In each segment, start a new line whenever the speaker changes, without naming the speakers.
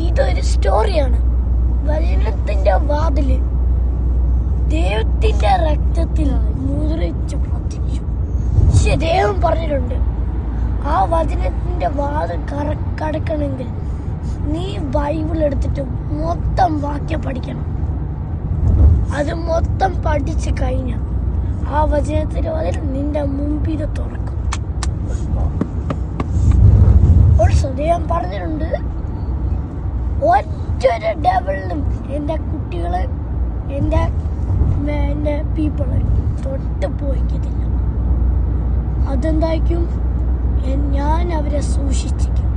ഇതൊരു സ്റ്റോറിയാണ്. വചനത്തിന്റെ വാതില് ദൈവത്തിന്റെ രക്തത്തിൽ മുദ്രിച്ച് പ്രാർത്ഥിച്ചു. പക്ഷെ ദൈവം പറഞ്ഞിട്ടുണ്ട്, ആ വചനത്തിന്റെ വാതിൽ കടക്കണമെങ്കിൽ നീ ബൈബിൾ എടുത്തിട്ട് മൊത്തം വാക്യം പഠിക്കണം. അത് മൊത്തം പഠിച്ചു കഴിഞ്ഞ ആ വചനത്തിന്റെ വാതിൽ നിന്റെ മുമ്പിൽ തുറക്കും. ദൈവം പറഞ്ഞിട്ടുണ്ട്, ഒറ്റൊരു ഡെവലിനും എന്റെ കുട്ടികള് എന്റെ പീപ്പിള് തൊട്ട് പോയിക്കത്തില്ല. അതെന്തായിരിക്കും? ഞാൻ അവരെ സൂക്ഷിച്ചിരിക്കും.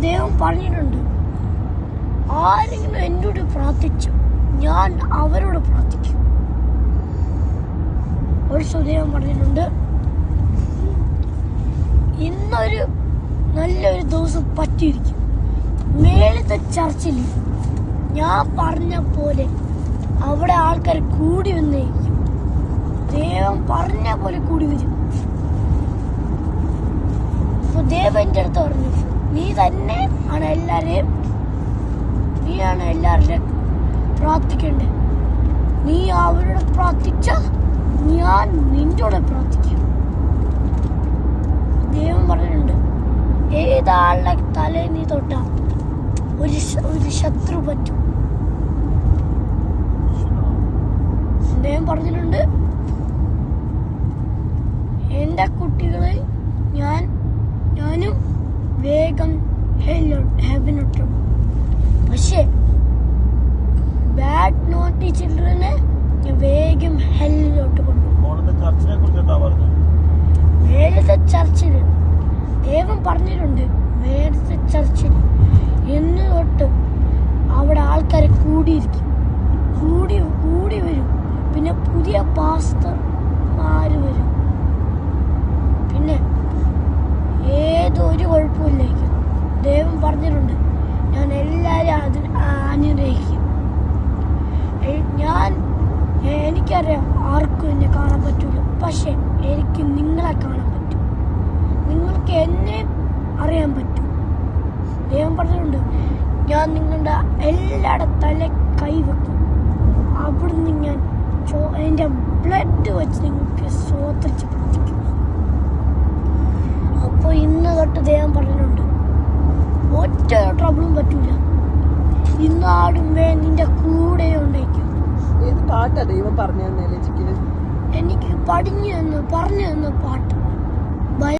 ദൈവം പറഞ്ഞിട്ടുണ്ട്, ആരെങ്കിലും എന്നോട് പ്രാർത്ഥിച്ചു ഞാൻ അവരോട് പ്രാർത്ഥിക്കും. ഒരു ദൈവം പറഞ്ഞിട്ടുണ്ട്, ഇന്നൊരു നല്ലൊരു ദിവസം പറ്റിയിരിക്കും. മേളത്തെ ചർച്ചിൽ ഞാൻ പറഞ്ഞ പോലെ അവിടെ ആൾക്കാർ കൂടി വന്നേക്കും. ദൈവം പറഞ്ഞ പോലെ കൂടി വരും. അപ്പൊ ദൈവം എൻ്റെ അടുത്ത് പറഞ്ഞു, നീയാണ് എല്ലാവരുടെയും പ്രാർത്ഥിക്കേണ്ടത്. നീ അവരോട് പ്രാർത്ഥിച്ച ഞാൻ നിന്നോട് പ്രാർത്ഥിക്കും. ദൈവം പറഞ്ഞിട്ടുണ്ട്, ഏതാളുടെ തലയിൽ നീ തൊട്ട ഒരു ശത്രു പറ്റും. ദൈവം പറഞ്ഞിട്ടുണ്ട്, എന്റെ കുട്ടികളെ ഞാനും വേഗം ഹെവനിട്ടു. പക്ഷെ ബാഡ് നോട്ടി ചിൽഡ്രനെ വേഗം ഹെല്ലിലോട്ട് കൊണ്ടുപോകും. വേദത്തെ ചർച്ചിൽ ദൈവം പറഞ്ഞിട്ടുണ്ട്, വേദത്തെ ചർച്ചിൽ എന്ന് തൊട്ട് അവിടെ ആൾക്കാരെ കൂടിയിരിക്കും, കൂടി വരും. പിന്നെ പുതിയ പാസ്റ്റർമാര് വരും. പിന്നെ ഏതൊരു കുഴപ്പമില്ലായിരിക്കും. ദൈവം പറഞ്ഞിട്ടുണ്ട്, ഞാൻ എല്ലാവരും അനുഗ്രഹിക്കും. എനിക്കറിയാം ആർക്കും എന്നെ കാണാൻ പറ്റൂല, പക്ഷെ എനിക്ക് നിങ്ങളെ കാണാൻ പറ്റും. നിങ്ങൾക്ക് എന്നെ അറിയാൻ പറ്റും. ദൈവം പറഞ്ഞിട്ടുണ്ട്, ഞാൻ നിങ്ങളുടെ എല്ലാവരുടെ തല കൈവെക്കും. അവിടുന്ന് ഞാൻ എൻ്റെ ബ്ലഡ് വെച്ച് നിങ്ങൾക്ക് സ്വോത്രിച്ച് പ്രാർത്ഥിക്കും. അപ്പോൾ ഇന്ന് തൊട്ട് ദൈവം പറഞ്ഞിട്ടുണ്ട്, ഒറ്റ ട്രബിളും പറ്റൂല. ഇന്നാടുമ്പേ നിന്റെ കൂടെ ഉണ്ടായിരിക്കും.
പാട്ടാ ദൈവം പറഞ്ഞു
എനിക്ക് പറഞ്ഞു തന്ന പാട്ട്.